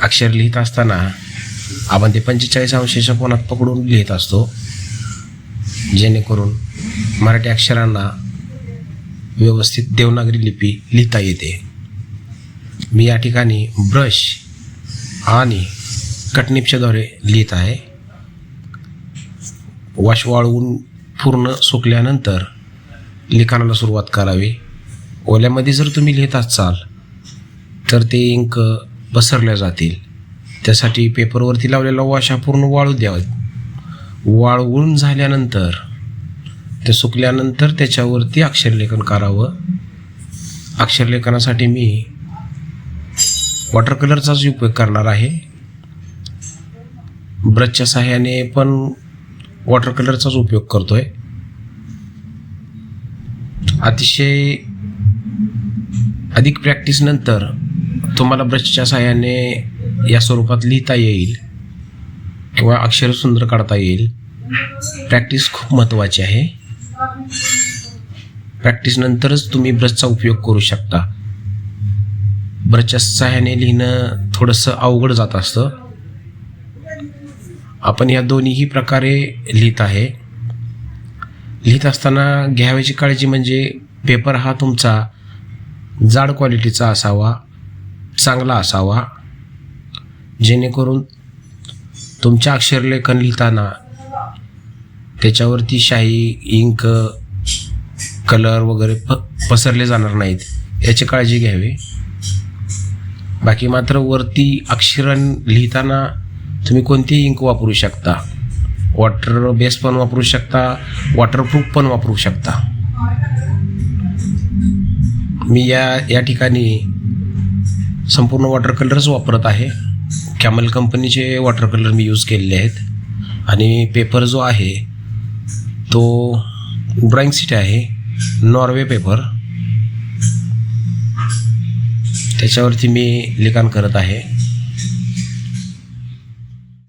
अक्षर लिहित असताना आपण ते 45 अंशाच्या कोनात पकडून लिहित असतो, जेणेकरून मराठी अक्षरांना व्यवस्थित देवनागरी लिपी लिहिता येते. मी या ठिकाणी ब्रश आणि कटनिपच्याद्वारे लिहित आहे. वॉश वाळवून पूर्ण सुकल्यानंतर लिखाणाला सुरुवात करावी. ओल्यामध्ये जर तुम्ही लिहित असाल तर ते इंक पसरल्या जातील. त्यासाठी पेपरवरती लावलेला वॉश हा पूर्ण वाळू द्यावा. वाळवून झाल्यानंतर ते सुकल्यानंतर त्याच्यावरती अक्षरलेखन करावं. अक्षरलेखनासाठी मी वॉटर कलरचाच उपयोग करणार आहे. ब्रशच्या सहाय्याने पण वॉटर कलरचाच उपयोग करतोय. अतिशय अधिक प्रॅक्टिसनंतर तुम्हाला ब्रशच्या सहाय्याने या स्वरूपात लिहिता येईल किंवा अक्षर सुंदर काढता येईल. प्रॅक्टिस खूप महत्त्वाची आहे. प्रॅक्टिसनंतरच तुम्ही ब्रशचा उपयोग करू शकता. ब्रशच्या सहाय्याने लिहिणं थोडंसं अवघड जात असतं. आपण या दोन्हीही प्रकारे लिहित आहे. लिहित असताना घ्यावयाची काळजी म्हणजे पेपर हा तुमचा जाड क्वालिटीचा असावा, चांगला असावा, जेणेकरून तुमच्या अक्षरलेखन लिहिताना त्याच्यावरती शाई, इंक, कलर वगैरे पसरले जाणार नाहीत याची काळजी घ्यावी. बाकी मात्र वरती अक्षर लिहिताना तुम्ही कोणतीही इंक वापरू शकता. वॉटर बेस पण वापरू शकता, वॉटरप्रूफ पण वापरू शकता. मी या ठिकाणी संपूर्ण वॉटर कलरच वापरत आहे. कॅमल कंपनीचे वॉटर कलर मी यूज केलेले आहेत. आणि पेपर जो आहे तो ड्रॉइंग शीट आहे, नॉर्वे पेपर. त्याच्यावरती मी लिखाण करत आहे.